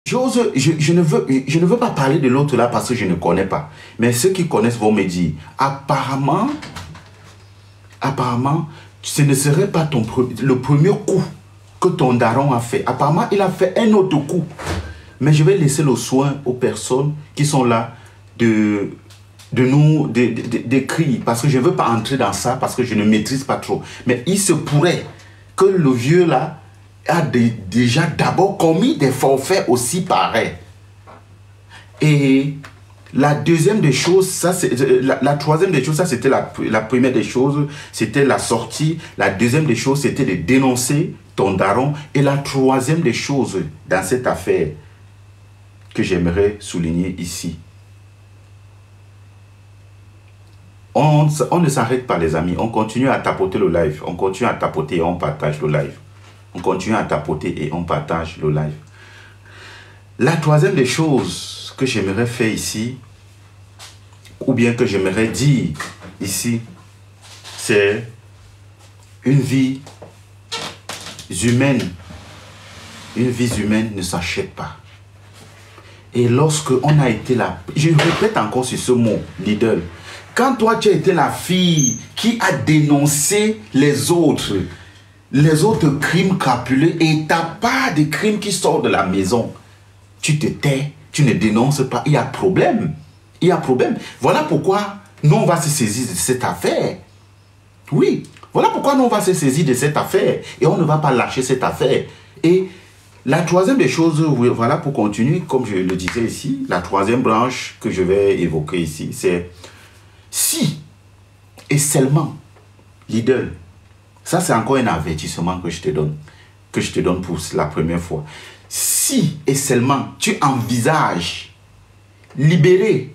je ne veux pas parler de l'autre là parce que je ne connais pas. Mais ceux qui connaissent vont me dire, apparemment, ce ne serait pas le premier coup que ton daron a fait. Apparemment, il a fait un autre coup. Mais je vais laisser le soin aux personnes qui sont là d'écrire. Parce que je ne veux pas entrer dans ça, parce que je ne maîtrise pas trop. Mais il se pourrait que le vieux là a déjà d'abord commis des forfaits aussi pareils. Et la deuxième des choses, ça c'est la troisième des choses, ça c'était la première des choses, c'était la sortie. La deuxième des choses, c'était de dénoncer ton daron. Et la troisième des choses dans cette affaire que j'aimerais souligner ici. On ne s'arrête pas les amis, on continue à tapoter le live, on continue à tapoter et on partage le live. On continue à tapoter et on partage le live. La troisième des choses que j'aimerais faire ici, ou bien que j'aimerais dire ici, c'est une vie humaine. Une vie humaine ne s'achète pas. Et lorsque on a été là, je répète encore sur ce mot, leader. Quand toi tu as été la fille qui a dénoncé les autres crimes crapuleux et tu n'as pas de crimes qui sortent de la maison, tu te tais, tu ne dénonces pas, il y a problème. Il y a problème. Voilà pourquoi nous on va se saisir de cette affaire. Oui, voilà pourquoi nous on va se saisir de cette affaire et on ne va pas lâcher cette affaire. Et la troisième des choses, voilà pour continuer, comme je le disais ici, la troisième branche que je vais évoquer ici, c'est si et seulement, leader, ça c'est encore un avertissement que je te donne pour la première fois. Si et seulement tu envisages libérer,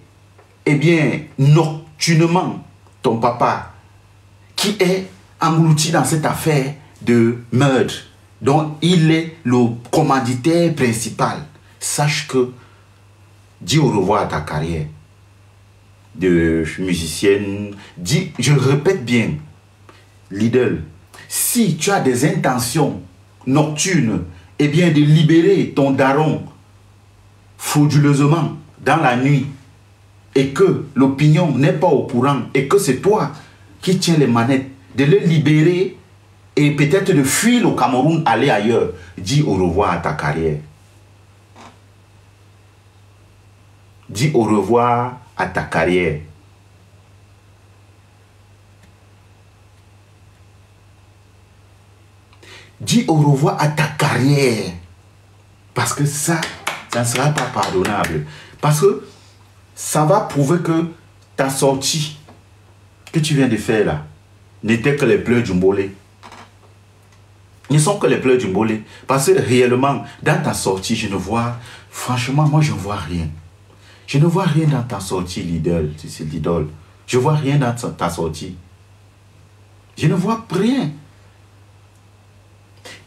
eh bien, nocturnement, ton papa, qui est englouti dans cette affaire de meurtre, dont il est le commanditaire principal, sache que dis au revoir à ta carrière de musicienne. Dis, je répète bien, leader, si tu as des intentions nocturnes, eh bien de libérer ton daron frauduleusement dans la nuit et que l'opinion n'est pas au courant et que c'est toi qui tiens les manettes, de le libérer et peut-être de fuir au Cameroun, aller ailleurs, dis au revoir à ta carrière. Dis au revoir à ta carrière. Dis au revoir à ta carrière. Parce que ça ne sera pas pardonnable. Parce que ça va prouver que ta sortie que tu viens de faire là n'était que les pleurs du mbolé. Ne sont que les pleurs du mbolé. Parce que réellement, dans ta sortie, je ne vois, franchement, moi je ne vois rien. Je ne vois rien dans ta sortie, l'idole. C'est l'idole. Je ne vois rien dans ta sortie. Je ne vois rien.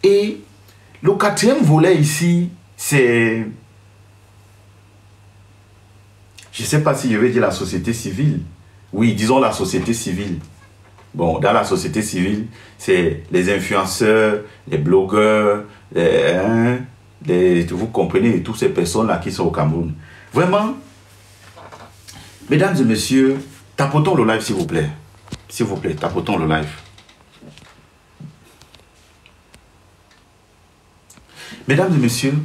Et le quatrième volet ici, c'est... Je ne sais pas si je vais dire la société civile. Oui, disons la société civile. Bon, dans la société civile, c'est les influenceurs, les blogueurs, vous comprenez, toutes ces personnes-là qui sont au Cameroun. Vraiment, mesdames et messieurs, tapotons le live s'il vous plaît. S'il vous plaît, tapotons le live. Mesdames et messieurs,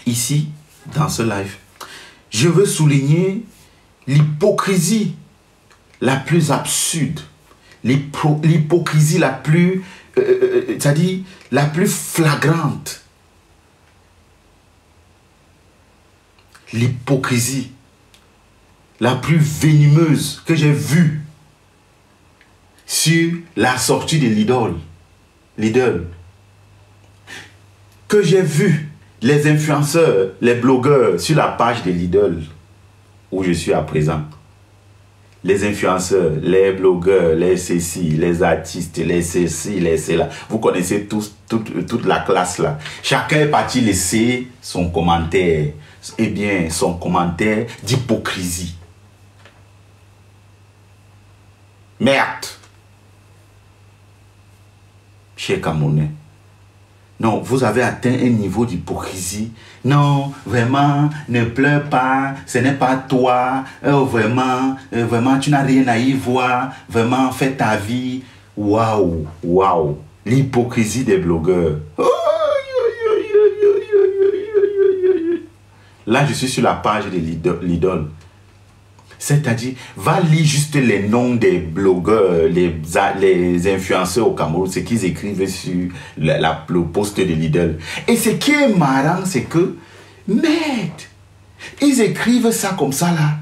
ici, dans ce live, je veux souligner l'hypocrisie la plus absurde, l'hypocrisie la plus, c'est-à-dire la plus flagrante. L'hypocrisie la plus venimeuse que j'ai vue sur la sortie de l'idole. Que j'ai vu les influenceurs, les blogueurs sur la page de l'idole où je suis à présent. Les influenceurs, les blogueurs, les ceci, les artistes, les ceci, les cela. Vous connaissez tous, toute la classe là. Chacun est parti laisser son commentaire. Eh bien, son commentaire d'hypocrisie. Merde. Cher Camerounais. Non, vous avez atteint un niveau d'hypocrisie Non, vraiment, ne pleure pas, ce n'est pas toi. Vraiment, tu n'as rien à y voir. Vraiment, fais ta vie. Waouh, waouh. L'hypocrisie des blogueurs. Là, je suis sur la page de l'idole. C'est-à-dire, va lire juste les noms des blogueurs, les influenceurs au Cameroun, ce qu'ils écrivent sur le post de l'idole. Et ce qui est marrant, c'est que, merde, ils écrivent ça comme ça là.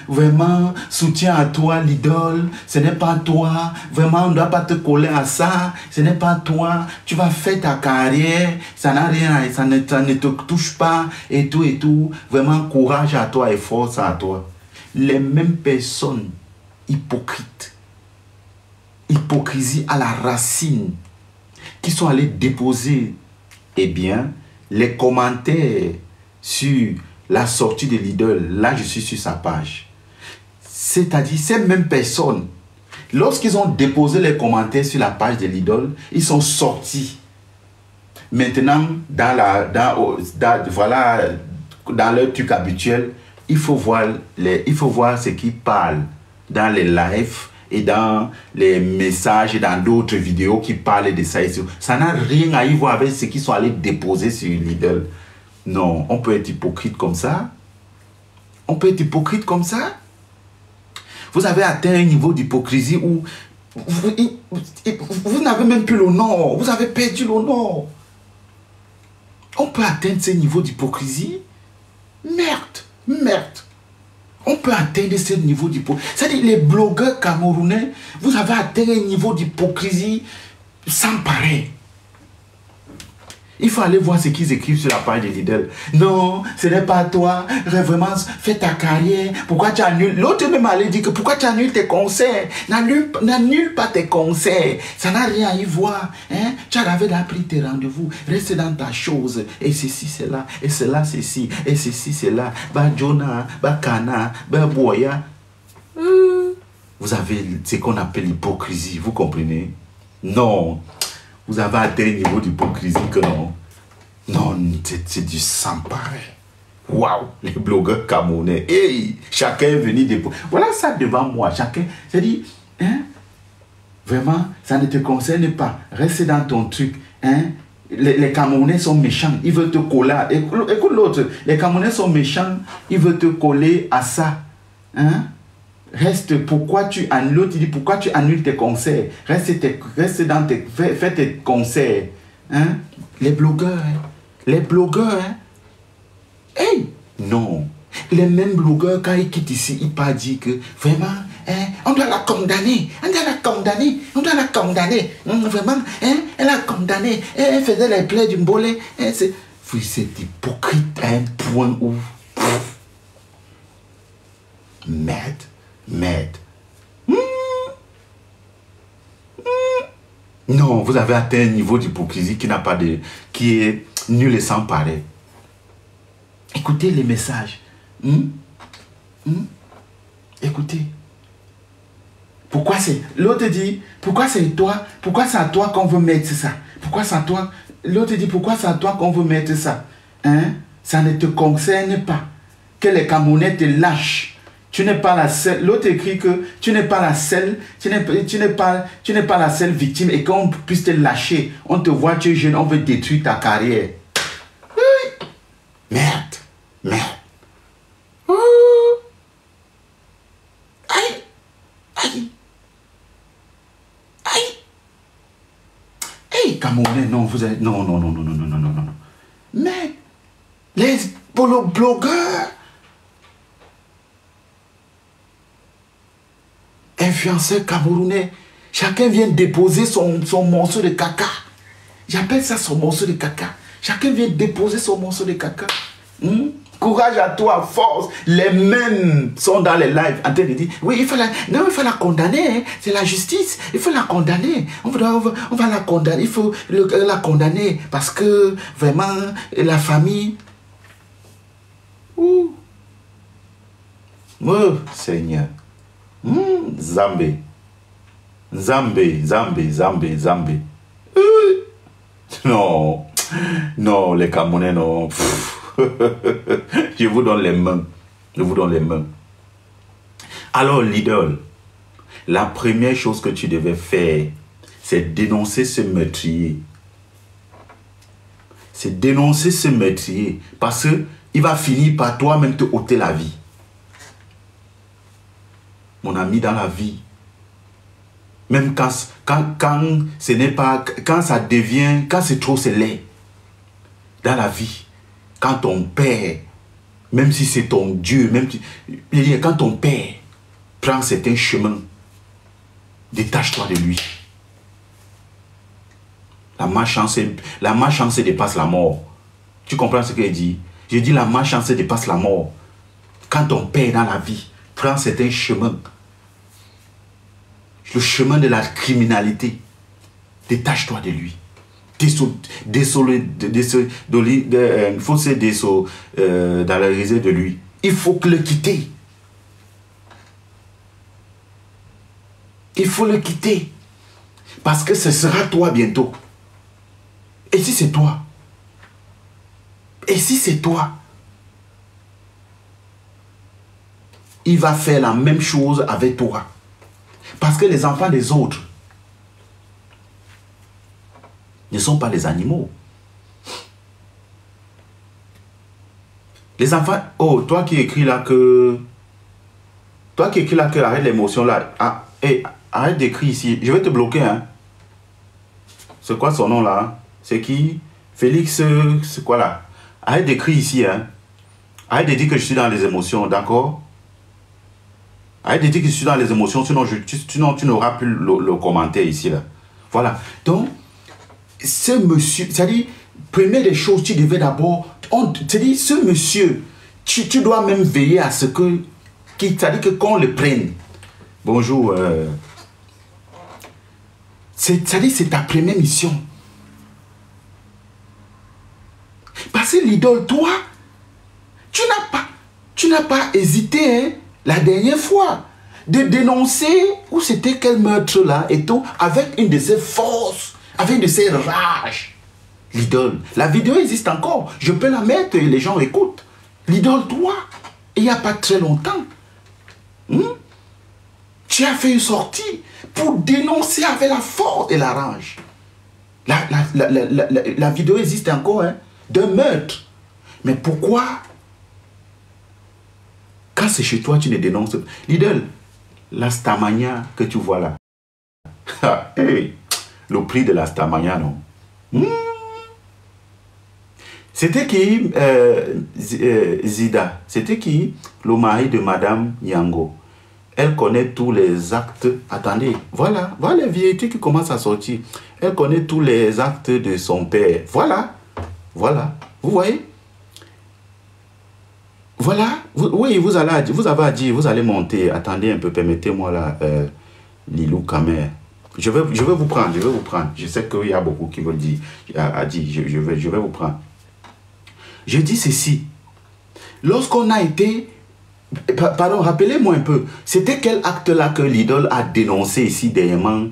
Vraiment, soutien à toi, l'idole, ce n'est pas toi. Vraiment, on ne doit pas te coller à ça. Ce n'est pas toi. Tu vas faire ta carrière. Ça n'a rien, ça ne te touche pas. Et tout, et tout. Vraiment, courage à toi et force à toi. Les mêmes personnes hypocrites, hypocrisie à la racine, qui sont allées déposer, eh bien, les commentaires sur la sortie de l'idole. Là, je suis sur sa page. C'est-à-dire, ces mêmes personnes, lorsqu'ils ont déposé les commentaires sur la page de l'idole, ils sont sortis. Maintenant, voilà, dans leur truc habituel, il faut voir ce qu'ils parlent dans les lives et dans les messages et dans d'autres vidéos qui parlent de ça. Ça n'a rien à y voir avec ce qu'ils sont allés déposer sur l'idole. Non, on peut être hypocrite comme ça. On peut être hypocrite comme ça. Vous avez atteint un niveau d'hypocrisie où vous n'avez même plus l'honneur. Vous avez perdu l'honneur. On peut atteindre ce niveau d'hypocrisie. Merde. On peut atteindre ce niveau d'hypocrisie. C'est-à-dire, les blogueurs camerounais, vous avez atteint un niveau d'hypocrisie sans pareil. Il faut aller voir ce qu'ils écrivent sur la page de l'idole. Non, ce n'est pas toi. Vraiment, fais ta carrière. Pourquoi tu annules? L'autre même allait dire que pourquoi tu annules tes concerts? N'annule pas tes concerts. Ça n'a rien à y voir. Hein? Tu avais pris tes rendez-vous. Reste dans ta chose. Et ceci, c'est là. Et cela, ceci. Et ceci, c'est là. Bah, Jonah, bah, Kana, bah, Boya. Vous avez ce qu'on appelle l'hypocrisie. Vous comprenez? Non. Vous avez atteint un niveau d'hypocrisie que non. Non, c'est du sang pareil. Waouh, les blogueurs camerounais. Hey, chacun est venu déposer. Voilà ça devant moi. Chacun, c'est-à-dire, hein, vraiment, ça ne te concerne pas. Reste dans ton truc. Hein. Les Camerounais sont méchants. Ils veulent te coller. Écoute l'autre. Les Camerounais sont méchants. Ils veulent te coller à ça. Hein. Reste, pourquoi tu annules? L'autre dit, pourquoi tu annules tes concerts? Reste dans fais tes concerts. Hein? Les blogueurs, hein? Les blogueurs, hein? Hey! Non. Les mêmes blogueurs, quand ils quittent ici, ils pas dit que, vraiment, hein, on doit la condamner. On doit la condamner. On doit la condamner. Vraiment, hein, elle a condamné. Elle faisait les plaies du mbolé. Hein, c'est hypocrite à un point où... Merde. Non, vous avez atteint un niveau d'hypocrisie qui n'a pas de... qui est nul et sans pareil. Écoutez les messages. Écoutez. Pourquoi c'est... L'autre dit, pourquoi c'est toi? Pourquoi c'est à toi qu'on veut mettre ça? Pourquoi c'est à toi? L'autre dit, pourquoi c'est à toi qu'on veut mettre ça? Hein? Ça ne te concerne pas. Que les Camerounais te lâchent. Tu n'es pas la seule. L'autre écrit que tu n'es pas la seule. Tu n'es pas la seule victime et qu'on puisse te lâcher. On te voit, tu es jeune, on veut détruire ta carrière. Oui. Merde. Aïe. Hey, Camerounais, non, vous êtes... Non. Mais les blogueurs, influenceurs camerounais, chacun vient déposer son morceau de caca. J'appelle ça son morceau de caca. Chacun vient déposer son morceau de caca. Courage à toi, force. Les mêmes sont dans les lives en train de dire, oui, il faut la condamner. Hein. C'est la justice. Il faut la condamner. On va la condamner. Il faut la condamner parce que vraiment, la famille... Oh, Seigneur. Zambé. Non. Non, les Camerounais, non. Je vous donne les mains. Je vous donne les mains. Alors, l'idole, la première chose que tu devais faire, c'est dénoncer ce meurtrier. C'est dénoncer ce meurtrier. Parce qu'il va finir par toi-même te ôter la vie. Mon ami, dans la vie, même quand ce n'est pas, quand ça devient, quand c'est trop, c'est laid. Dans la vie, quand ton père, même si c'est ton Dieu, même quand ton père prend certains chemins, détache-toi de lui. La malchance dépasse la mort. Tu comprends ce que je dis? Je dis la malchance dépasse la mort. Quand ton père dans la vie prend certains chemins, le chemin de la criminalité, détache-toi de lui. Il faut se désolidariser de lui. Il faut le quitter. Il faut le quitter. Parce que ce sera toi bientôt. Et si c'est toi? Et si c'est toi? Il va faire la même chose avec toi. Parce que les enfants des autres ne sont pas les animaux. Les enfants... Oh, toi qui écris là que... Toi qui écris là que arrête l'émotion là. Ah, hey, arrête d'écrire ici. Je vais te bloquer, hein. C'est quoi son nom là? C'est qui? Félix, c'est quoi là? Arrête d'écrire ici, hein. Arrête de dire que je suis dans les émotions, d'accord? Arrête de dire que je suis dans les émotions, sinon tu n'auras plus le commentaire ici, là. Voilà. Donc, ce monsieur, c'est-à-dire, première des choses, tu devais d'abord, c'est-à-dire, ce monsieur, tu dois même veiller à ce que, c'est-à-dire que qu'on le prenne. Bonjour. C'est-à-dire, c'est ta première mission. Parce que l'idole, toi, tu n'as pas hésité, hein, la dernière fois, de dénoncer où c'était quel meurtre là et tout, avec une de ses forces, avec une de ses rages. L'idole. La vidéo existe encore. Je peux la mettre et les gens écoutent. L'idole, toi, il n'y a pas très longtemps. Tu as fait une sortie pour dénoncer avec la force et la rage. La vidéo existe encore, hein, d'un meurtre. Mais pourquoi, quand c'est chez toi, tu ne dénonces pas? L'idole, la Starmania que tu vois là. Hey, le prix de la Starmania, non? C'était qui, Zida? C'était qui? Le mari de Madame Yango. Elle connaît tous les actes. Attendez, voilà les vérités qui commencent à sortir. Elle connaît tous les actes de son père. Voilà. Vous voyez? Voilà. Oui, vous avez à dire, vous allez monter. Attendez un peu, permettez-moi là, Lilou Kamer. Je vais vous prendre, Je sais qu'il y a beaucoup qui veulent dire, je vais vous prendre. Je dis ceci. Lorsqu'on a été... Pardon, rappelez-moi un peu. C'était quel acte-là que l'idole a dénoncé ici dernièrement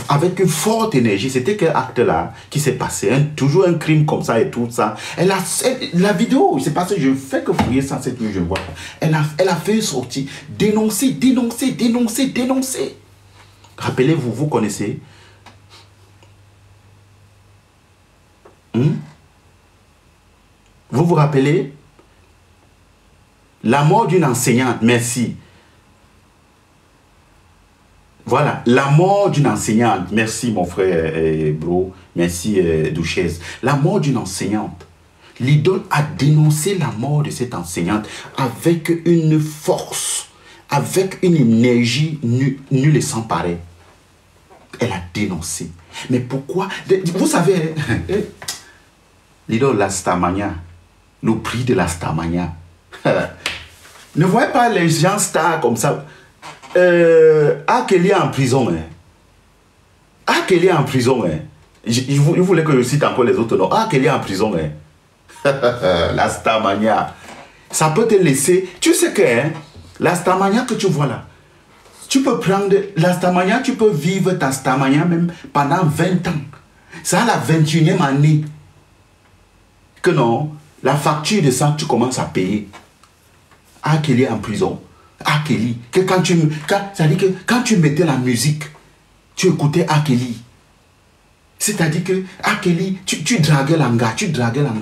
avec une forte énergie? C'était quel acte-là qui s'est passé? Toujours un crime comme ça et tout ça. La vidéo, c'est parce que je fais que fouiller ça cette nuit, je vois. Elle a fait une sortie. Dénoncer. Rappelez-vous, vous connaissez? Vous vous rappelez? La mort d'une enseignante, merci. Voilà, la mort d'une enseignante, merci mon frère bro, merci Duchesse. La mort d'une enseignante. L'idole a dénoncé la mort de cette enseignante avec une force, avec une énergie nulle et sans pareil. Elle a dénoncé. Mais pourquoi? Vous savez, l'idole, la Starmania, le prix de la Starmania. Ne voyez pas les gens stars comme ça. Kelly est en prison. Kelly est en prison. Il voulait que je cite encore les autres noms. Kelly est en prison. La Starmania. Ça peut te laisser. Tu sais que la Starmania que tu vois là, tu peux prendre la Starmania, tu peux vivre ta Starmania même pendant 20 ans. C'est à la 21e année que non, la facture de ça, tu commences à payer. R. Kelly en prison. R. Kelly, que ça dit que quand tu mettais la musique, tu écoutais R. Kelly. C'est-à-dire que R. Kelly, tu draguais l'anga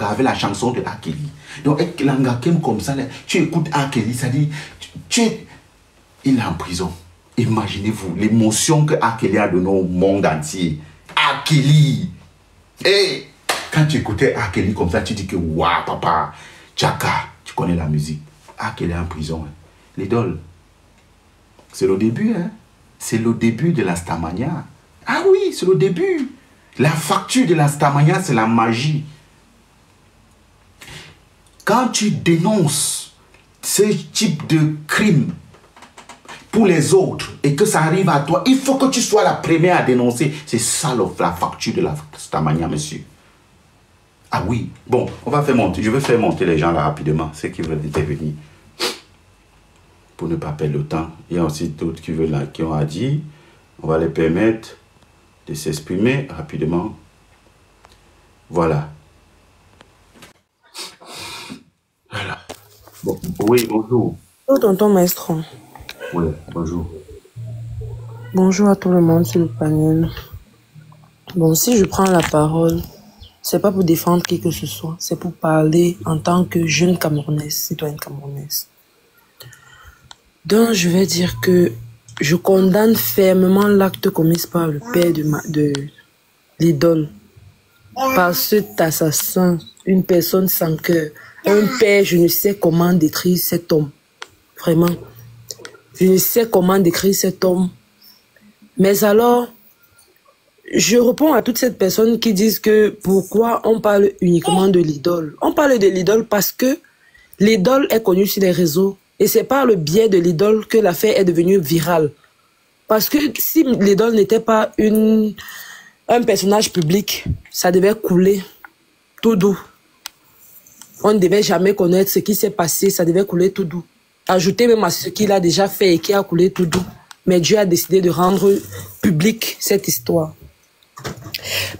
avec la chanson de R. Kelly. Donc, l'anga qui aime comme ça, là, tu écoutes R. Kelly, ça dit, il est en prison. Imaginez-vous l'émotion que R. Kelly a donnée au monde entier. R. Kelly. Et quand tu écoutais R. Kelly comme ça, tu dis que waouh, papa, Tchaka, tu connais la musique. R. Kelly est en prison. Hein. L'idole. C'est le début, hein. C'est le début de la Starmania. Ah oui, c'est le début. La facture de la Starmania, c'est la magie. Quand tu dénonces ce type de crime pour les autres et que ça arrive à toi, il faut que tu sois la première à dénoncer. C'est ça la facture de la Starmania, monsieur. Ah oui. Bon, on va faire monter. Je vais faire monter les gens là rapidement, ceux qui veulent intervenir. Pour ne pas perdre le temps. Il y a aussi d'autres qui veulent, qui ont à dire. On va les permettre de s'exprimer rapidement. Voilà. Voilà. Bon, oui, bonjour. Bonjour, tonton Maestro. Oui, bonjour. Bonjour à tout le monde sur le panel. Bon, si je prends la parole, c'est pas pour défendre qui que ce soit, c'est pour parler en tant que jeune Camerounaise, citoyenne camerounaise. Donc, je vais dire que je condamne fermement l'acte commis par le père de l'idole. Par cet assassin, une personne sans cœur. Un père, je ne sais comment décrire cet homme. Vraiment. Je ne sais comment décrire cet homme. Mais alors, je réponds à toutes ces personnes qui disent que pourquoi on parle uniquement de l'idole. On parle de l'idole parce que l'idole est connue sur les réseaux. Et c'est par le biais de l'idole que l'affaire est devenue virale. Parce que si l'idole n'était pas un personnage public, ça devait couler tout doux. On ne devait jamais connaître ce qui s'est passé, ça devait couler tout doux. Ajouter même à ce qu'il a déjà fait et qui a coulé tout doux. Mais Dieu a décidé de rendre public cette histoire.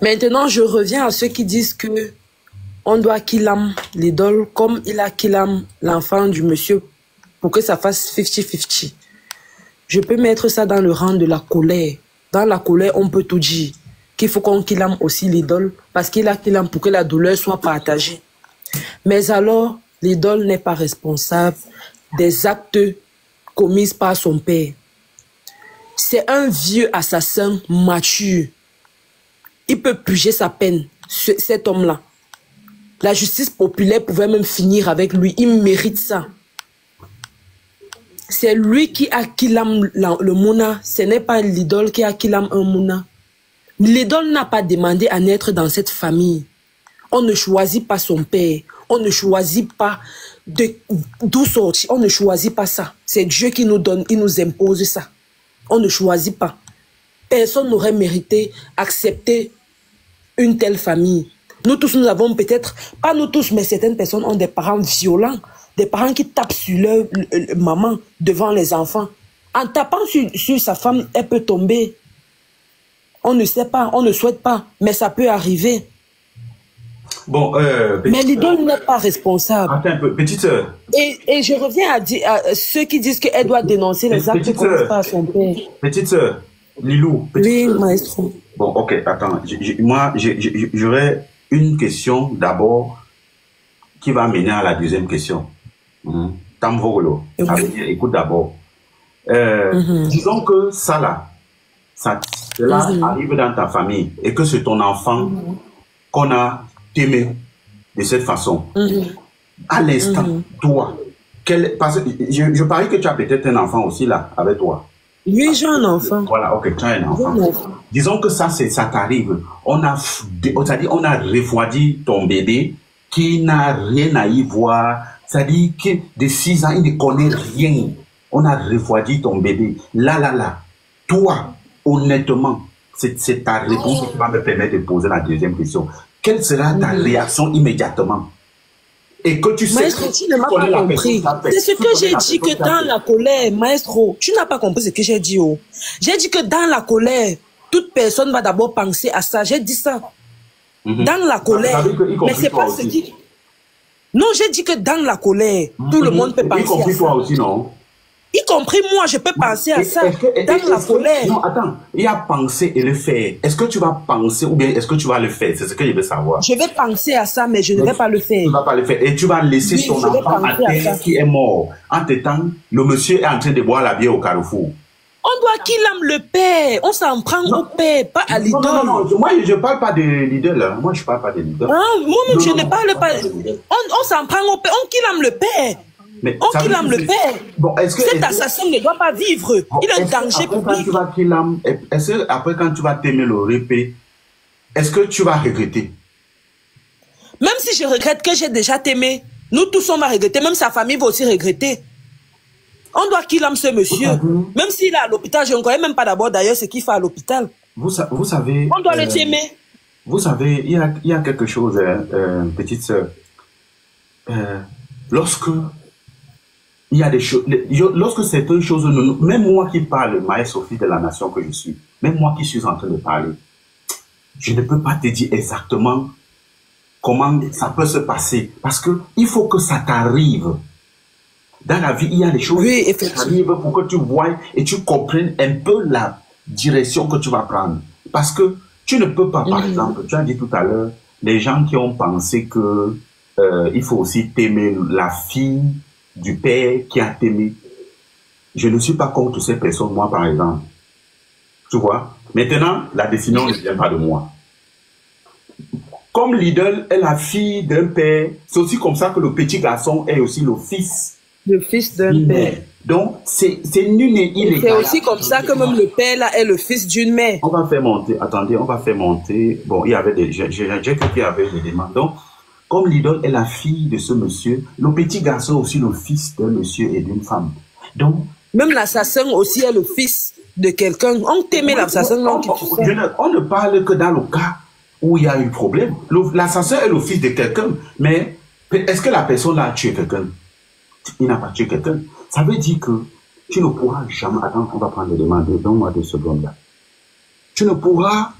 Maintenant, je reviens à ceux qui disent que on doit killam l'idole comme il a killam l'enfant du monsieur pour que ça fasse 50-50. Je peux mettre ça dans le rang de la colère. Dans la colère, on peut tout dire. Qu'il faut qu'on killam aussi l'idole parce qu'il a killam pour que la douleur soit partagée. Mais alors, l'idole n'est pas responsable des actes commis par son père. C'est un vieux assassin mature. Il peut purger sa peine, cet homme-là. La justice populaire pouvait même finir avec lui. Il mérite ça. C'est lui qui a killam le mouna. Ce n'est pas l'idole qui a killam un mouna. L'idole n'a pas demandé à naître dans cette famille. On ne choisit pas son père. On ne choisit pas d'où sortir. On ne choisit pas ça. C'est Dieu qui nous donne, il nous impose ça. On ne choisit pas. Personne n'aurait mérité accepter une telle famille. Nous tous, nous avons peut-être, pas nous tous, mais certaines personnes ont des parents violents. Des parents qui tapent sur leur maman devant les enfants. En tapant sur sa femme, elle peut tomber. On ne sait pas, on ne souhaite pas, mais ça peut arriver. Bon, mais l'idole n'est pas responsable. Attends un peu, petite sœur. Et je reviens à ceux qui disent qu'elle doit dénoncer les actes commis par son père. Petite sœur, Lilou. Oui, maestro. Bon, ok, attends. Moi, j'aurais une question d'abord qui va mener à la deuxième question. Tamvolo, ça veut dire, écoute d'abord. Disons que cela arrive dans ta famille et que c'est ton enfant qu'on a aimé de cette façon. À l'instant, toi, parce que je parie que tu as peut-être un enfant aussi là, avec toi. Oui, j'ai un enfant. Voilà, ok, tu as un enfant. Disons que ça t'arrive. On a refroidi ton bébé qui n'a rien à y voir. C'est-à-dire que de 6 ans, il ne connaît rien. On a refroidi ton bébé. Là. Toi, honnêtement, c'est ta réponse qui va me permettre de poser la deuxième question. Quelle sera ta réaction immédiatement? Et que tu sais... Maestro, tu ne m'as pas compris. C'est ce que j'ai dit que dans la colère, maestro, tu n'as pas compris ce que j'ai dit. Oh. J'ai dit que dans la colère, toute personne va d'abord penser à ça. J'ai dit ça. Dans la colère. Mais c'est pas ce qui... Non, j'ai dit que dans la colère, tout le monde peut penser à ça. Y compris toi aussi, non? Y compris moi, je peux penser à ça. Dans la colère. Non, attends. Il y a penser et le faire. Est-ce que tu vas penser ou bien est-ce que tu vas le faire? C'est ce que je veux savoir. Je vais penser à ça, mais je ne vais pas le faire. Tu ne vas pas le faire. Et tu vas laisser ton enfant à terre qui est mort. En temps, le monsieur est en train de boire la bière au carrefour. On doit qu'il aime le père. On s'en prend au père, pas à l'idole. Non. Moi, je ne parle pas de l'idole. Moi, je ne parle pas de l'idole. Moi-même, je ne parle pas. On s'en prend au père. On qu'il aime le père. Mais on qu'il aime le père. Bon, cet assassin ne doit pas vivre. Il est un danger public. Après, quand tu vas t'aimer le répé, est-ce que tu vas regretter? Même si je regrette que j'ai déjà t'aimé, nous tous on va regretter. Même sa famille va aussi regretter. On doit qu'il aime ce monsieur. Même s'il est à l'hôpital, je ne connais même pas d'abord d'ailleurs ce qu'il fait à l'hôpital. Vous savez... On doit le t'aimer. Vous savez, il y a quelque chose, petite sœur. Lorsque il y a des choses, lorsque certaines choses, même moi qui parle, Maë Sophie de la nation que je suis, même moi qui suis en train de parler, je ne peux pas te dire exactement comment ça peut se passer. Parce que il faut que ça t'arrive. Dans la vie, il y a des choses qui t'arrivent pour que tu vois et tu comprennes un peu la direction que tu vas prendre. Parce que tu ne peux pas, par exemple, tu as dit tout à l'heure, les gens qui ont pensé que il faut aussi t'aimer la fille du père qui a t'aimé. Je ne suis pas contre ces personnes, moi par exemple. Tu vois? Maintenant, la décision ne vient pas de moi. Comme l'idole est la fille d'un père, c'est aussi comme ça que le petit garçon est aussi le fils. Le fils d'un père. Donc, c'est nul et illégal. C'est aussi comme ça que même le père là est le fils d'une mère. On va faire monter, attendez, on va faire monter. Bon, il y avait des, j'ai cru qu'il y avait des demandes. Donc, comme l'idole est la fille de ce monsieur, le petit garçon est aussi le fils d'un monsieur et d'une femme. Donc, même l'assassin aussi est le fils de quelqu'un. On t'aimait l'assassin. On ne parle que dans le cas où il y a eu problème. L'assassin est le fils de quelqu'un, mais est-ce que la personne a tué quelqu'un? Il n'a pas tué quelqu'un. Ça veut dire que tu ne pourras jamais... Attends, on va prendre les demandes. Donne-moi 2 secondes là. Tu ne pourras...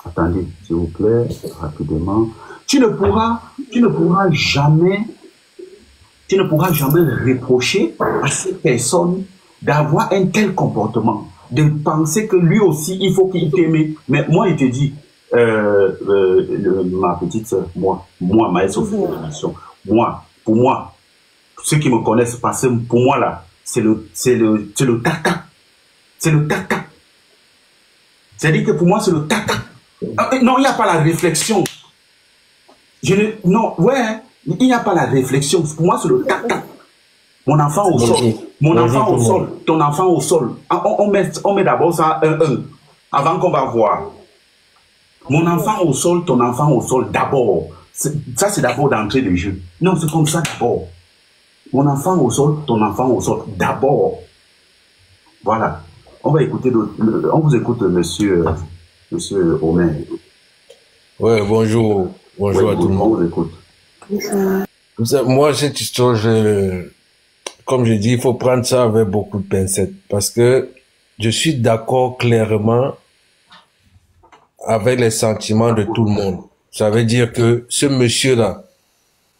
Attendez, s'il vous plaît, rapidement. Tu ne pourras jamais reprocher à cette personne d'avoir un tel comportement, de penser que lui aussi, il faut qu'il t'aime. Mais moi, il te dit, ma petite soeur, moi, Maë Sophie, pour moi, ceux qui me connaissent, parce que pour moi, là, c'est le tata. C'est le tata. C'est-à-dire que pour moi, c'est le tata. Non, il n'y a pas la réflexion. Non, ouais, il n'y a pas la réflexion. Pour moi, c'est le tata. Mon enfant au sol. Mon enfant au sol. Ton enfant au sol. On met d'abord ça 1-1. Avant qu'on va voir. Mon enfant au sol, ton enfant au sol d'abord. Ça, c'est d'abord d'entrée de jeu. Non, c'est comme ça d'abord. Mon enfant au sol, ton enfant au sol d'abord. Voilà. On va écouter, on vous écoute, monsieur Omer. Ouais, bonjour. Bonjour à tout le monde. On vous écoute. Moi, cette histoire, comme je dis, il faut prendre ça avec beaucoup de pincettes. Parce que je suis d'accord clairement avec les sentiments de tout le monde. Ça veut dire que ce monsieur-là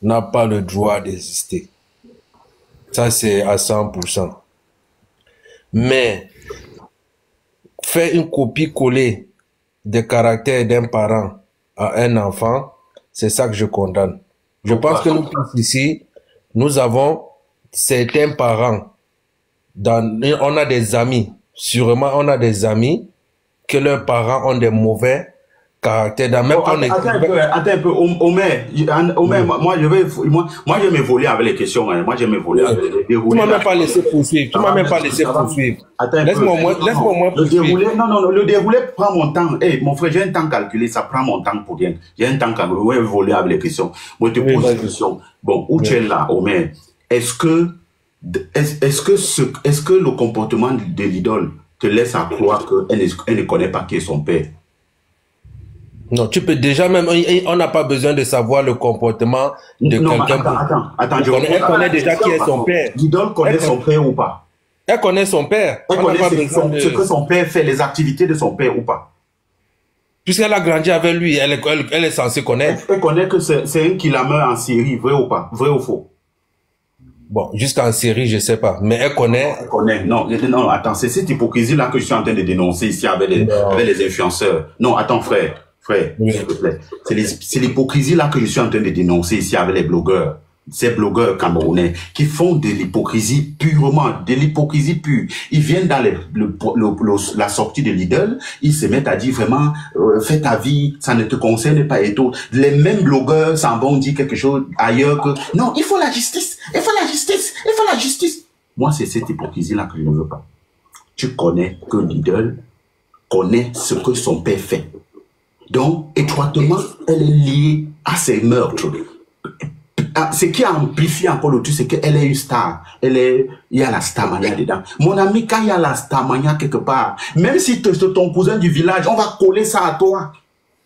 n'a pas le droit d'exister. Ça, c'est à 100%. Mais faire une copie-coller des caractères d'un parent à un enfant, c'est ça que je condamne. Je pense que nous tous ici, nous avons certains parents, on a des amis, sûrement on a des amis que leurs parents ont des mauvais caractères. Attends un peu, Omer, moi je vais m'évoluer avec les questions, moi je vais m'évoluer avec les déroulés. Tu m'as même pas laissé poursuivre, Laisse-moi poursuivre. Non, le déroulé prend mon temps. Mon frère, j'ai un temps calculé, ça prend mon temps pour rien. J'ai un temps calculé, je vais évoluer avec les questions. Moi, je te pose une question. Bon, où tu es là, Omer, est-ce que le comportement de l'idole te laisse à croire qu'elle ne connaît pas qui est son père? Non, tu peux déjà même, on n'a pas besoin de savoir le comportement de quelqu'un. Attends, elle connaît déjà qui est son père. L'idole connaît son père ou pas? Elle connaît son père. Elle connaît ce que son père fait, les activités de son père ou pas? Puisqu'elle a grandi avec lui, elle est censée connaître. Elle connaît que c'est un qui la meurt en Syrie, vrai ou pas? Vrai ou faux? Bon, jusqu'en série, je sais pas. Mais elle connaît. Elle connaît. Non, non, attends, c'est cette hypocrisie-là que je suis en train de dénoncer ici avec les influenceurs. Non, attends, frère, oui. S'il te plaît. C'est l'hypocrisie-là que je suis en train de dénoncer ici avec les blogueurs. Ces blogueurs camerounais qui font de l'hypocrisie purement, de l'hypocrisie pure. Ils viennent dans la sortie de Lidl, ils se mettent à dire vraiment, fais ta vie, ça ne te concerne pas et tout. Les mêmes blogueurs s'en vont dire quelque chose ailleurs que, non, il faut la justice, il faut la justice, il faut la justice. Moi, c'est cette hypocrisie-là que je ne veux pas. Tu connais que Lidl connaît ce que son père fait. Donc, étroitement, elle est liée à ses meurtres. Ce qui amplifie encore le truc, c'est qu'elle est une star. Il y a la starmania dedans. Mon ami, quand il y a la starmania quelque part, même si c'est ton cousin du village, on va coller ça à toi.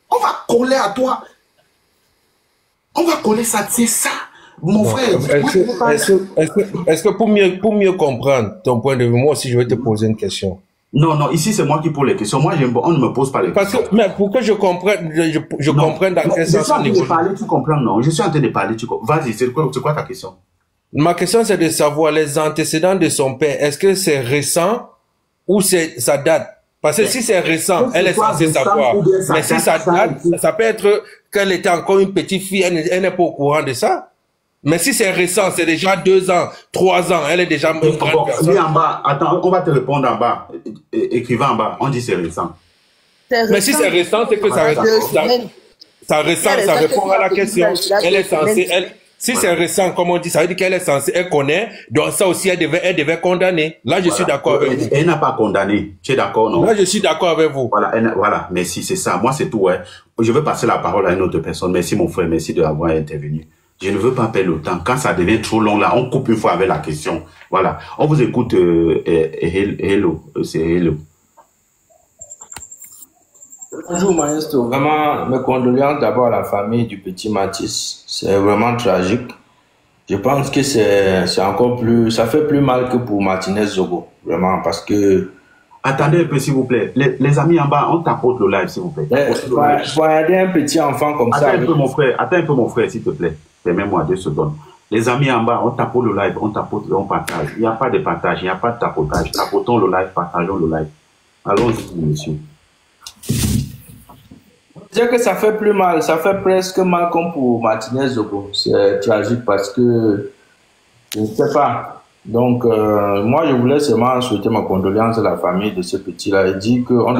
On va coller à toi. On va coller ça, c'est ça. Mon frère. Est-ce que pour mieux comprendre ton point de vue, moi aussi je vais te poser une question. Non, non, ici c'est moi qui pose les questions. Moi, on ne me pose pas les questions. Mais pourquoi je comprends, je comprends dans quel sens. Je suis en train de parler, tu comprends, non? Je suis en train de parler, tu comprends. Vas-y, c'est quoi ta question? Ma question, c'est de savoir les antécédents de son père. Est-ce que c'est récent ou ça date? Parce que si c'est récent, elle est censée savoir. Mais si ça date, ça peut être qu'elle était encore une petite fille, elle n'est pas au courant de ça. Mais si c'est récent, c'est déjà 2 ans, 3 ans, elle est déjà une grande personne. En bas, attends, on va te répondre en bas. Écrivant en bas, on dit c'est récent. Mais si c'est récent, c'est que ça répond à la question. Elle est censée, si c'est récent, comme on dit, ça veut dire qu'elle est censée, elle connaît, donc ça aussi, elle devait condamner. Là, je suis d'accord avec vous. Elle n'a pas condamné. Tu es d'accord, non? Là, je suis d'accord avec vous. Voilà, merci, c'est ça. Moi, c'est tout, ouais. Je veux passer la parole à une autre personne. Merci, mon frère, merci d'avoir intervenu. Je ne veux pas perdre le temps. Quand ça devient trop long, là, on coupe une fois avec la question. Voilà. On vous écoute, hello. C'est hello. Bonjour, Maestro. Vraiment, mes condoléances d'abord à la famille du petit Mathis. C'est vraiment tragique. Je pense que c'est encore plus, ça fait plus mal que pour Martinez Zogo. Vraiment, parce que... Attendez un peu, s'il vous plaît. Les amis en bas, on tapote le live, s'il vous plaît. Faut aider un petit enfant comme ça. Attends un peu, mon frère, s'il te plaît. Permets-moi 2 secondes. Les amis en bas, on tapote le live, on partage. Il n'y a pas de partage, il n'y a pas de tapotage. Tapotons le live, partageons le live. Allons-y, monsieur. Je dis que ça fait plus mal, ça fait presque mal comme pour Martinez Zogo. C'est tragique parce que, je ne sais pas. Donc, moi, je voulais seulement souhaiter ma condoléance à la famille de ce petit-là et dire qu'on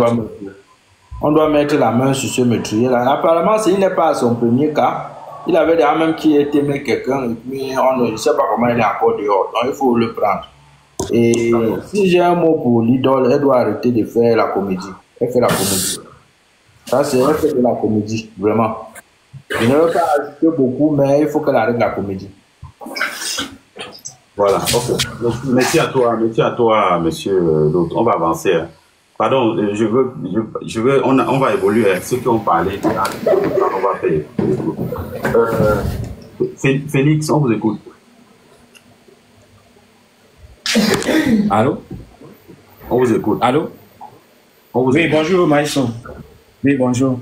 doit mettre la main sur ce meurtrier-là. Apparemment, il n'est pas à son premier cas. Il avait déjà même qui était aimé quelqu'un, mais on ne sait pas comment il est encore dehors. Donc il faut le prendre. Et si j'ai un mot pour l'idole, elle doit arrêter de faire la comédie. Elle fait la comédie. Ça, c'est elle fait de la comédie, vraiment. Je ne veux pas ajouter beaucoup, mais il faut qu'elle arrête la comédie. Voilà, ok. Merci à toi, monsieur l'autre. On va avancer. Hein. Pardon, on va évoluer. Ceux qui ont parlé, on va faire. Félix, on vous écoute. Allô? On vous écoute. Allô? Oui, bonjour, Maïson. Oui, bonjour.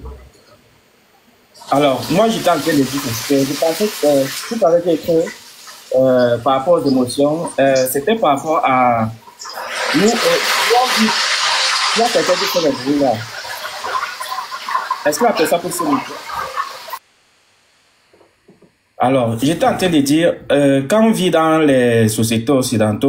Alors, moi, j'étais en train de dire que je pensais que tout avait été par rapport aux émotions, c'était par rapport à nous, il y a quelqu'un qui fait le bruit là. Est-ce que la personne peut se mettre? Alors, j'étais en train de dire, quand on vit dans les sociétés occidentales,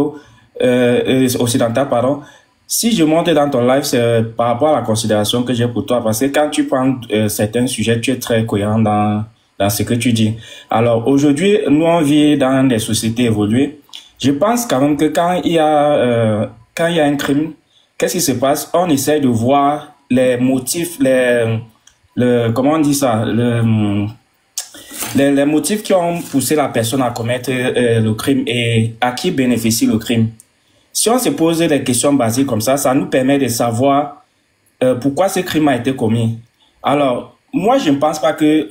si je monte dans ton live, c'est par rapport à la considération que j'ai pour toi, parce que quand tu prends certains sujets, tu es très cohérent dans ce que tu dis. Alors, aujourd'hui, nous, on vit dans des sociétés évoluées. Je pense quand même que quand il y a un crime, qu'est-ce qui se passe? On essaie de voir les motifs, comment on dit ça? Les motifs qui ont poussé la personne à commettre le crime et à qui bénéficie le crime. Si on se pose des questions basiques comme ça nous permet de savoir pourquoi ce crime a été commis. Alors, moi, je ne pense pas que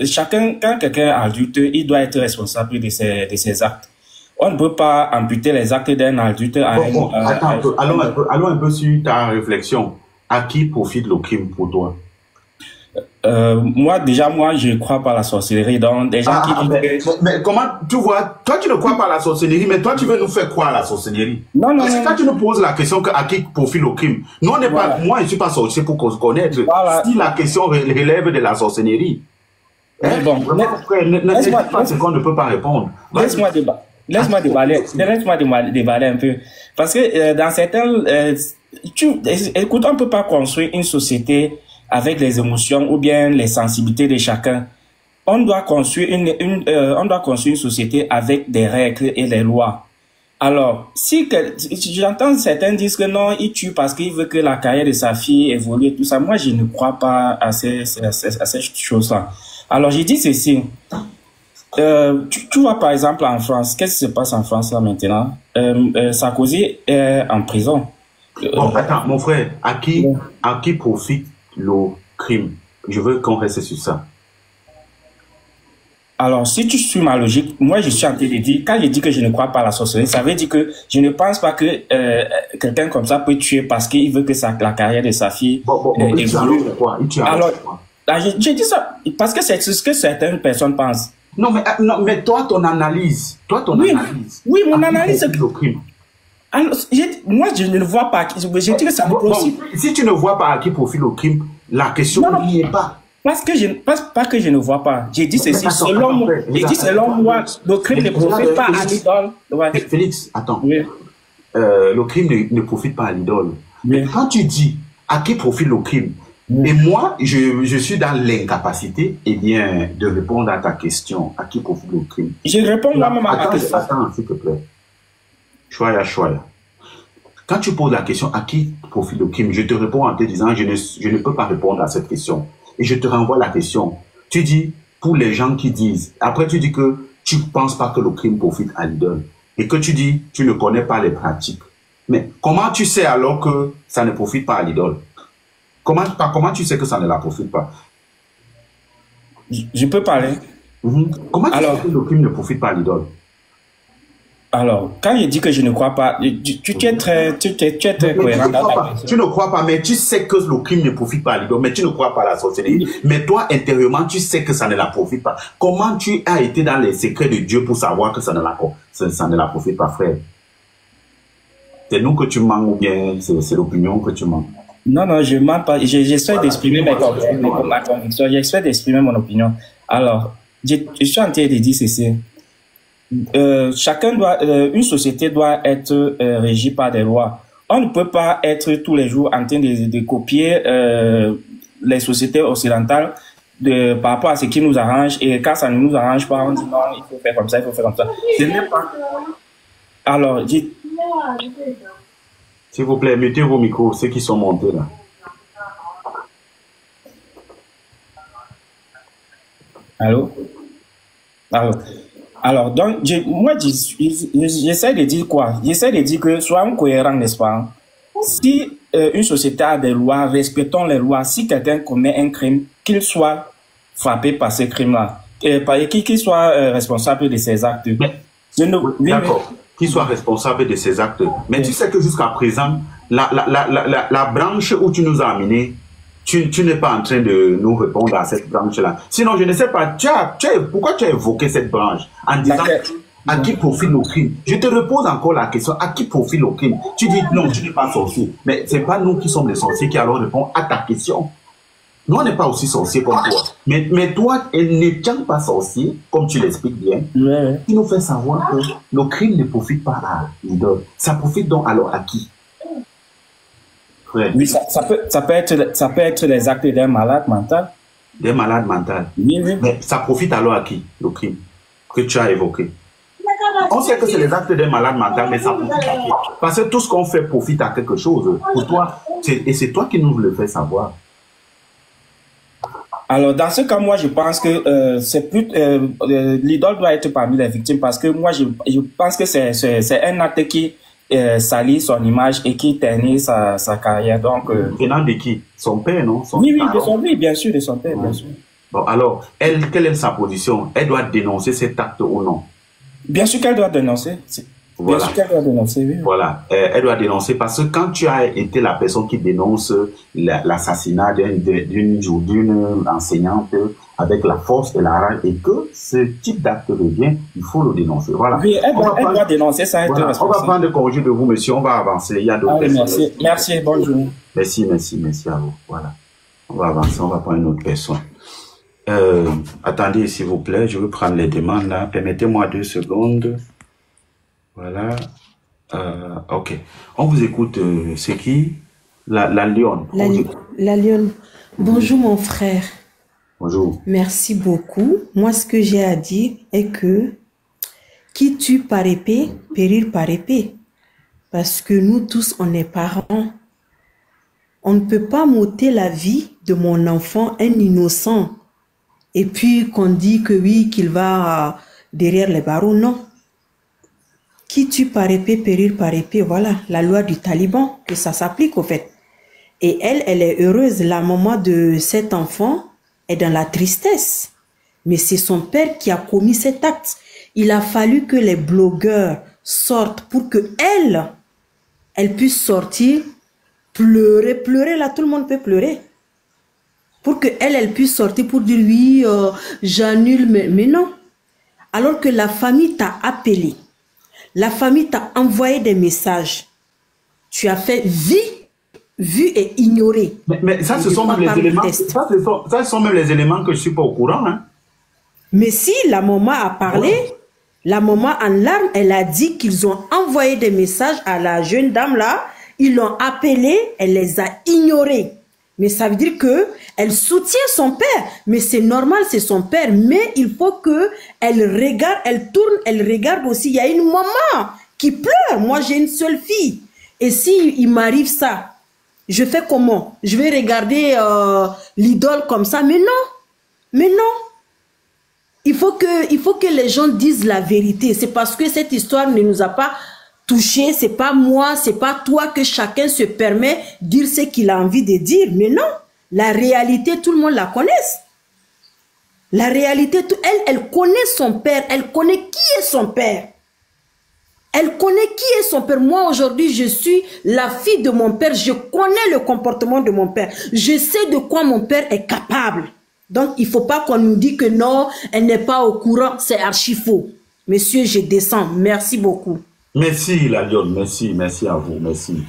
quand quelqu'un est adulte, il doit être responsable de ses actes. On ne peut pas amputer les actes d'un adulte à attends, allons un peu sur ta réflexion. À qui profite le crime pour toi? Moi, déjà, je crois pas à la sorcellerie. Donc, des gens qui disent mais comment, tu vois, toi, tu ne crois pas à la sorcellerie, mais toi, tu veux nous faire croire à la sorcellerie. Non, non, Parce que non. quand tu nous poses la question à qui profite le crime, nous, on n'est Voilà. pas, moi, je ne suis pas sorcier pour connaître Voilà. si la question relève de la sorcellerie. Mais Hein? bon, Vraiment, frère, ne dis pas ce qu'on ne peut pas répondre. laisse-moi déballer un peu. Parce que dans certains... écoute, on ne peut pas construire une société avec les émotions ou bien les sensibilités de chacun. On doit construire on doit construire une société avec des règles et des lois. Alors, si j'entends certains dire que non, il tue parce qu'il veut que la carrière de sa fille évolue et tout ça, moi je ne crois pas à ces choses-là. Alors, j'ai dit ceci. Tu vois par exemple en France, qu'est-ce qui se passe en France là maintenant? Sarkozy est en prison. Bon, attends, mon frère, à qui profite le crime? Je veux qu'on reste sur ça. Alors, si tu suis ma logique, moi je suis en train de dire, quand je dis que je ne crois pas à la sorcellerie, ça veut dire que je ne pense pas que quelqu'un comme ça peut tuer parce qu'il veut que la carrière de sa fille évolue. Alors, je dis ça parce que c'est ce que certaines personnes pensent. Non, mais toi, ton analyse. Oui, mon analyse, c'est que... Alors, moi, je ne vois pas. Je dis que ça me possible. Si tu ne vois pas à qui profite le crime, la question n'y est pas. Parce que pas que je ne vois pas. J'ai dit ceci. Selon moi, le crime ne profite pas à l'idole. Ouais. Félix, attends. Oui. Le crime ne profite pas à l'idole. Mais quand tu dis à qui profite le crime, et moi, je suis dans l'incapacité, de répondre à ta question. À qui profite le crime? Je réponds moi-même à ta question. Attends, s'il te plaît. Choya. Quand tu poses la question à qui profite le crime, je te réponds en te disant je ne peux pas répondre à cette question. Et je te renvoie la question. Tu dis, pour les gens qui disent, après tu dis que tu ne penses pas que le crime profite à l'idole. Et que tu dis, tu ne connais pas les pratiques. Mais comment tu sais alors que ça ne profite pas à l'idole? Comment tu sais que ça ne la profite pas? Je peux parler. Comment tu sais que le crime ne profite pas à l'idole? Alors, quand je dis que je ne crois pas, tu es très cohérent dans ta question. Tu ne crois pas, mais tu sais que le crime ne profite pas à l'idole, mais tu ne crois pas à la sorcellerie. Mais toi, intérieurement, tu sais que ça ne la profite pas. Comment tu as été dans les secrets de Dieu pour savoir que ça ne la profite pas, frère? C'est nous que tu mens ou bien c'est l'opinion que tu mens? Non, je ne mens pas. J'essaie d'exprimer ma conviction. J'essaie d'exprimer mon opinion. Alors, je suis en train de dire ceci. Une société doit être régie par des lois. On ne peut pas être tous les jours en train de copier les sociétés occidentales par rapport à ce qui nous arrange, et quand ça ne nous arrange pas, on dit non, il faut faire comme ça, il faut faire comme ça. Ce n'est pas. Alors, s'il vous plaît, mettez vos micros, ceux qui sont montés là. Allô? Alors, donc, moi, j'essaie de dire quoi? J'essaie de dire que soyons cohérents, n'est-ce pas? Si une société a des lois, respectons les lois. Si quelqu'un commet un crime, qu'il soit frappé par ce crime-là, qu'il soit responsable de ses actes. D'accord, qu'il soit responsable de ses actes. Mais tu sais que jusqu'à présent, la branche où tu nous as amenés, tu n'es pas en train de nous répondre à cette branche-là. Sinon, je ne sais pas, pourquoi tu as évoqué cette branche en disant à qui profite le crime? Je te repose encore la question, à qui profite le crime? Tu dis non, tu n'es pas sorcier. Mais ce n'est pas nous qui sommes les sorciers qui allons répondre à ta question. Nous, on n'est pas aussi sorciers comme toi. Mais toi, n'étant pas sorcier, comme tu l'expliques bien, tu nous fais savoir que le crime ne profite pas à l'idole. Ça profite donc alors à qui? Oui, ça peut être les actes d'un malade mental. Des malades mentales. Oui. Mais ça profite alors à qui, le crime que tu as évoqué? On sait que c'est les actes d'un malade mental, mais ça profite à qui? Parce que tout ce qu'on fait profite à quelque chose. Pour toi, et c'est toi qui nous le fais savoir. Alors, dans ce cas, moi, je pense que l'idole doit être parmi les victimes, parce que moi, je pense que c'est un acte qui salit son image et qui ternit sa carrière. Donc, venant de qui? Son père, non? Oui, bien sûr, de son père, bien sûr. Bon, alors, quelle est sa position? Elle doit dénoncer cet acte ou non? Bien sûr qu'elle doit dénoncer. Voilà. Bien sûr qu'elle doit dénoncer, oui. Voilà, elle doit dénoncer parce que quand tu as été la personne qui dénonce l'assassinat d'une enseignante avec la force et la rage et que ce type d'acte revient, il faut le dénoncer. Voilà. Oui, elle doit dénoncer ça. Voilà. On va prendre le congé de vous, monsieur. On va avancer. Il y a d'autres personnes. Merci. Merci. Bonne journée. Merci à vous. Voilà. On va avancer. On va prendre une autre personne. Attendez, s'il vous plaît. Je vais prendre les demandes là. Permettez-moi 2 secondes. Voilà. Ok. On vous écoute. C'est qui? La Lyon. La Lyon. Bonjour mon frère. Bonjour. Merci beaucoup. Moi, ce que j'ai à dire est que qui tue par épée, périr par épée. Parce que nous tous, on est parents. On ne peut pas m'ôter la vie de mon enfant, un innocent. Et puis qu'on dit que oui, qu'il va derrière les barreaux. Non. Qui tue par épée, périr par épée. Voilà, la loi du taliban, que ça s'applique au fait. Et elle est heureuse. La maman de cet enfant est dans la tristesse. Mais c'est son père qui a commis cet acte. Il a fallu que les blogueurs sortent pour que elle puisse sortir, pleurer là, tout le monde peut pleurer. Pour que elle puisse sortir pour dire oui, j'annule, mais non. Alors que la famille t'a appelé, la famille t'a envoyé des messages. Tu as fait vu et ignoré. Mais ça, ce sont même les éléments. Ça, ce sont même les éléments que je suis pas au courant. Hein. Mais si la maman a parlé, la maman en larmes, elle a dit qu'ils ont envoyé des messages à la jeune dame là. Ils l'ont appelée, elle les a ignorés. Mais ça veut dire que elle soutient son père. Mais c'est normal, c'est son père. Mais il faut que elle regarde, elle tourne, elle regarde aussi. Il y a une maman qui pleure. Moi, j'ai une seule fille. Et si il m'arrive ça, je fais comment? Je vais regarder l'idole comme ça? Mais non. Mais non. Il faut que les gens disent la vérité. C'est parce que cette histoire ne nous a pas touché, c'est pas moi, c'est pas toi, que chacun se permet de dire ce qu'il a envie de dire. Mais non, la réalité, tout le monde la connaît. La réalité, elle connaît son père, elle connaît qui est son père. Elle connaît qui est son père. Moi, aujourd'hui, je suis la fille de mon père. Je connais le comportement de mon père. Je sais de quoi mon père est capable. Donc, il ne faut pas qu'on nous dise que non, elle n'est pas au courant. C'est archi faux. Monsieur, je descends. Merci beaucoup. Merci, la Lyon. Merci à vous. Merci.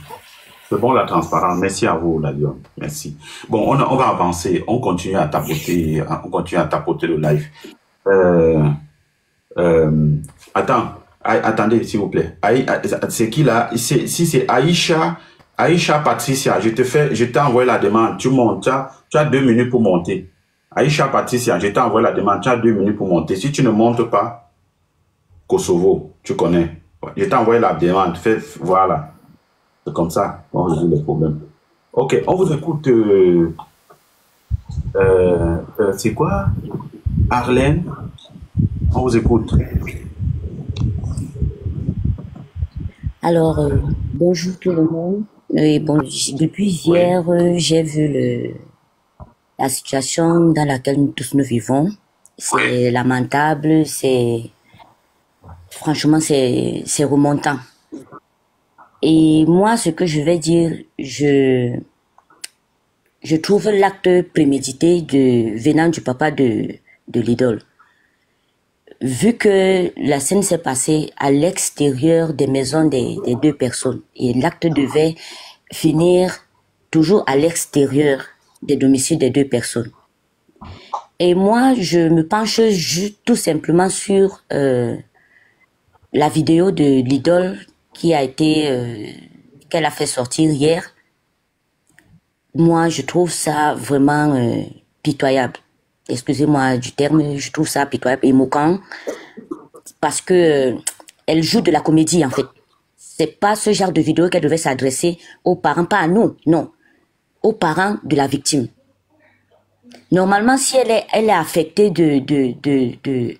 C'est bon, la transparence. Merci à vous, la Lyon. Merci. Bon, on va avancer. On continue à tapoter le live. Attendez, s'il vous plaît. C'est qui là? Si c'est Aïcha Patricia, je t'ai envoyé la demande. Tu montes. Tu as 2 minutes pour monter. Aïcha Patricia, je t'ai envoyé la demande. Tu as 2 minutes pour monter. Si tu ne montes pas, Kosovo, tu connais. Je t'ai envoyé la demande. Voilà. C'est comme ça on résout les problèmes. Ok, on vous écoute. C'est quoi? Arlène, on vous écoute. Alors, bonjour tout le monde. Bon, depuis hier, j'ai vu la situation dans laquelle nous tous nous vivons. C'est lamentable, franchement, c'est remontant. Et moi, ce que je vais dire, je trouve l'acte prémédité venant du papa de l'idole. Vu que la scène s'est passée à l'extérieur des maisons des 2 personnes et l'acte devait finir toujours à l'extérieur des domiciles des 2 personnes. Et moi, je me penche tout simplement sur la vidéo de l'idole qu'elle a fait sortir hier. Moi, je trouve ça vraiment pitoyable. Excusez-moi du terme, je trouve ça pitoyable et moquant parce que elle joue de la comédie en fait. C'est pas ce genre de vidéo qu'elle devait s'adresser aux parents, pas à nous, non, aux parents de la victime. Normalement, si elle est affectée de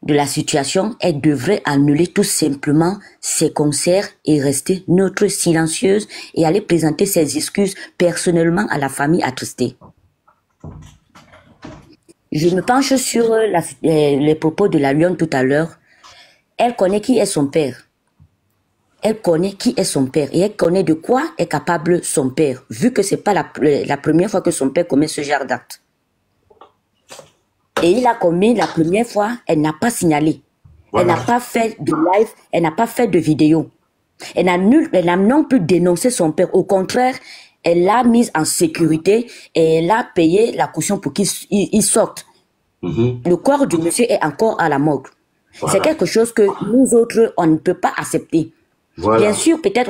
la situation, elle devrait annuler tout simplement ses concerts et rester neutre, silencieuse et aller présenter ses excuses personnellement à la famille attristée. Je me penche sur les propos de la Lyon tout à l'heure. Elle connaît qui est son père. elle connaît qui est son père et elle connaît de quoi est capable son père, vu que c'est pas la première fois que son père commet ce genre d'acte. Et il a commis la première fois, elle n'a pas signalé. Voilà. Elle n'a pas fait de live, elle n'a pas fait de vidéo. Elle n'a non plus dénoncé son père. Au contraire, elle l'a mise en sécurité et elle a payé la caution pour qu'il sorte. Le corps du monsieur est encore à la morgue. Voilà. C'est quelque chose que nous autres, on ne peut pas accepter. Voilà. Bien sûr, peut-être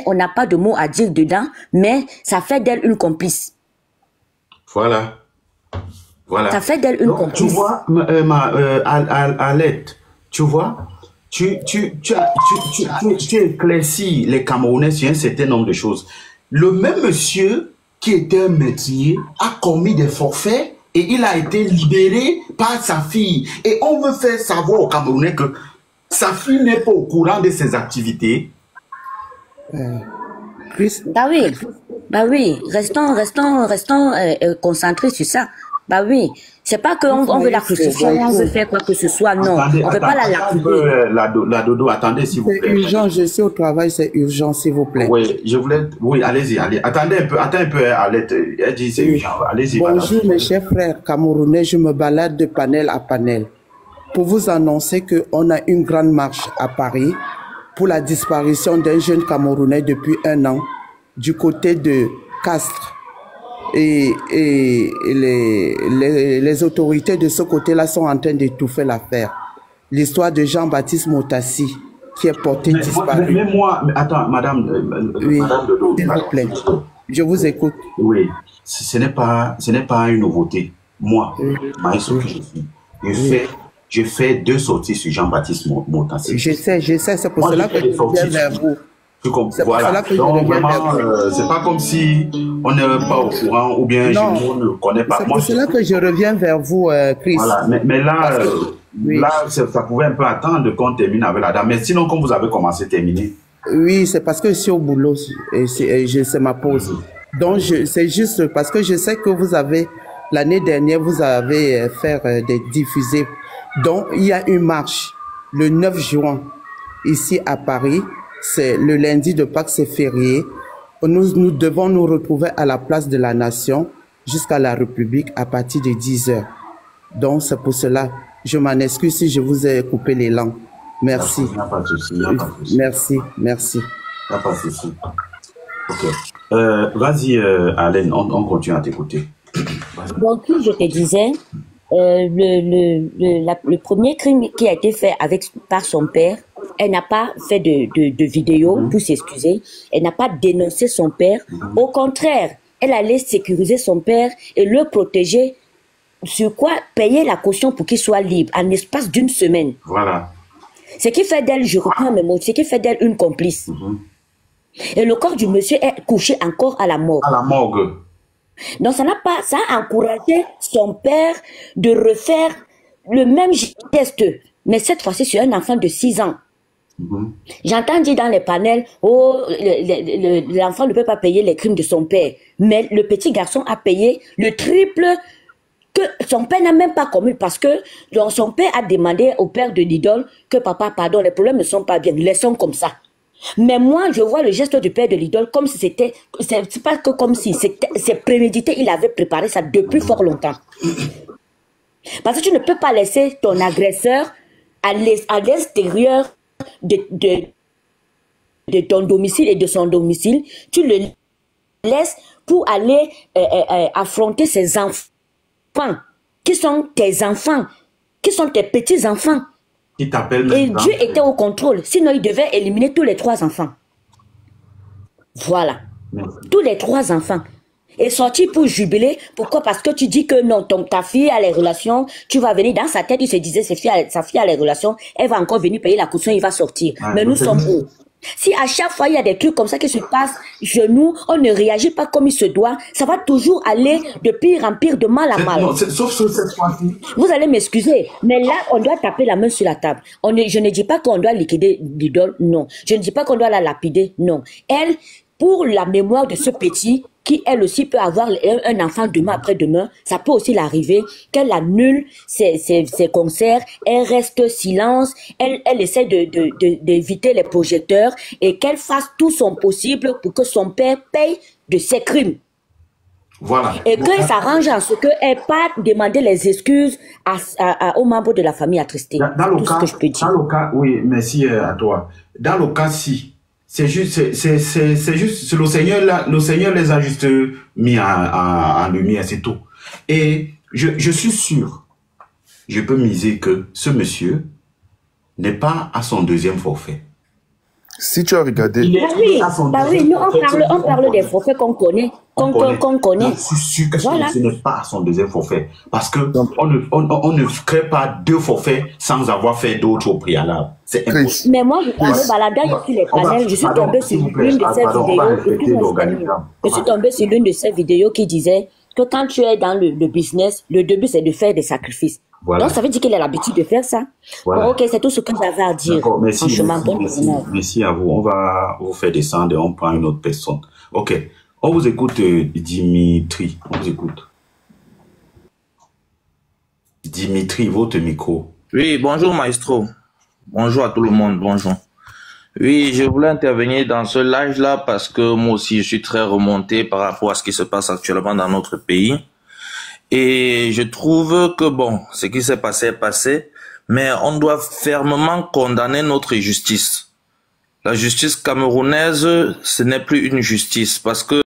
on n'a pas de mots à dire dedans, mais ça fait d'elle une complice. Voilà. Voilà. Ça fait d'elle une complice. Tu vois, Alette, tu vois, tu éclaircis les Camerounais sur un certain nombre de choses. Le même monsieur qui était un métier a commis des forfaits et il a été libéré par sa fille. Et on veut faire savoir aux Camerounais que sa fille n'est pas au courant de ses activités. Bah oui, restons concentrés sur ça. Bah oui, c'est pas qu'on veut la crucifier, on veut faire quoi que ce soit, non. Attendez, on veut pas la lapider. La dodo, attendez s'il vous plaît. C'est urgent, je suis au travail, c'est urgent, s'il vous plaît. Oui, oui, allez-y, attendez un peu, Alette, elle dit c'est urgent, allez-y. Bonjour mes chers frères camerounais, je me balade de panel à panel pour vous annoncer qu'on a une grande marche à Paris pour la disparition d'un jeune Camerounais depuis 1 an du côté de Castres. Et les autorités de ce côté-là sont en train d'étouffer l'affaire. L'histoire de Jean-Baptiste Motassi qui est porté disparu. Mais moi, attends, madame, oui, madame Dodo, s'il vous plaît, je vous écoute. Oui, ce n'est pas une nouveauté. Moi, maestro que je suis, je fais 2 sorties sur Jean-Baptiste Motassi. Je sais, c'est pour cela que je viens vers vous. Voilà. Donc vraiment, c'est pas comme si on n'est pas au courant ou bien je ne le connais pas. C'est pour cela que je reviens vers vous, Chris. Voilà, mais là, ça pouvait un peu attendre qu'on termine avec la dame. Mais sinon, comme vous avez commencé, terminé. Oui, c'est parce que je suis au boulot et c'est ma pause. Donc, c'est juste parce que je sais que vous avez, l'année dernière, vous avez fait des diffusés. Donc, il y a une marche le 9 juin ici à Paris. C'est le lundi de Pâques, c'est férié. Nous devons nous retrouver à la place de la Nation jusqu'à la République à partir de 10h. Donc, c'est pour cela, je m'en excuse si je vous ai coupé les langues. Merci. Il n'y a pas de souci. Merci. Il n'y a pas de souci. Ok. Vas-y, Alain, on continue à t'écouter. Donc, je te disais, le premier crime qui a été fait par son père, elle n'a pas fait de vidéo pour s'excuser. Elle n'a pas dénoncé son père. Au contraire, elle allait sécuriser son père et le protéger. Sur quoi payer la caution pour qu'il soit libre en l'espace d'1 semaine. Voilà. Ce qui fait d'elle, je reprends mes mots, ce qui fait d'elle une complice. Et le corps du monsieur est couché encore à la morgue. À la morgue. Donc ça a encouragé son père de refaire le même geste, mais cette fois-ci sur un enfant de 6 ans. J'entends dire dans les panels, l'enfant ne peut pas payer les crimes de son père, mais le petit garçon a payé le triple que son père n'a même pas commis, parce que son père a demandé au père de l'idole que papa, pardon, les problèmes ne sont pas bien, laissons comme ça. Mais moi, je vois le geste du père de l'idole comme si c'est pas que comme si c'est prémédité, il avait préparé ça depuis fort longtemps. Parce que tu ne peux pas laisser ton agresseur à l'extérieur de ton domicile et de son domicile, tu le laisses pour aller affronter ses enfants, qui sont tes enfants, qui sont tes petits-enfants. Et Dieu était au contrôle, sinon il devait éliminer tous les 3 enfants. Voilà. Merci. Tous les 3 enfants. Et sorti pour jubiler. Pourquoi? Parce que tu dis que non, ta fille a les relations, tu vas venir dans sa tête, il se disait sa fille a les relations, elle va encore venir payer la caution, il va sortir. Mais nous sommes où? Si à chaque fois il y a des trucs comme ça qui se passent, nous, on ne réagit pas comme il se doit, ça va toujours aller de pire en pire, de mal à mal. Non, sauf sur cette fois-ci. Vous allez m'excuser, mais là, on doit taper la main sur la table. Je ne dis pas qu'on doit liquider l'idole, non. Je ne dis pas qu'on doit la lapider, non. Elle, pour la mémoire de ce petit, qui elle aussi peut avoir un enfant demain après-demain, ça peut aussi l'arriver, qu'elle annule ses concerts, elle reste silence, elle essaie d'éviter les projecteurs et qu'elle fasse tout son possible pour que son père paye de ses crimes. Voilà. Et qu'elle s'arrange en ce qu'elle n'ait pas demandé les excuses aux membres de la famille attristés. Dans le tout cas, ce que je peux dire. dans le cas, oui, merci à toi. Dans le cas si, c'est juste le Seigneur les a juste mis en lumière, c'est tout. Et je suis sûr, je peux miser que ce monsieur n'est pas à son deuxième forfait. Si tu as regardé... Bah oui, nous on parle des forfaits qu'on connaît, qu'on connaît. Je suis sûr que Voilà. ce n'est pas à son deuxième forfait. Parce que on ne crée pas deux forfaits sans avoir fait d'autres au préalable. C'est impossible. Mais moi, en me baladant sur les panels, je suis tombée sur l'une de ces vidéos. Je suis tombée sur l'une de ces vidéos qui disait que quand tu es dans le business, le début c'est de faire des sacrifices. Voilà. Donc ça veut dire qu'il a l'habitude de faire ça. Voilà. Bon, ok, c'est tout ce que j'avais à dire. D'accord, Franchement, merci à vous. On va vous faire descendre et on prend une autre personne. Ok, on vous écoute, Dimitri. On vous écoute. Dimitri, votre micro. Oui, bonjour maestro. Bonjour à tout le monde, bonjour. Oui, je voulais intervenir dans ce live-là parce que moi aussi je suis très remonté par rapport à ce qui se passe actuellement dans notre pays. Et je trouve que bon, ce qui s'est passé est passé, mais on doit fermement condamner notre justice. La justice camerounaise, ce n'est plus une justice parce que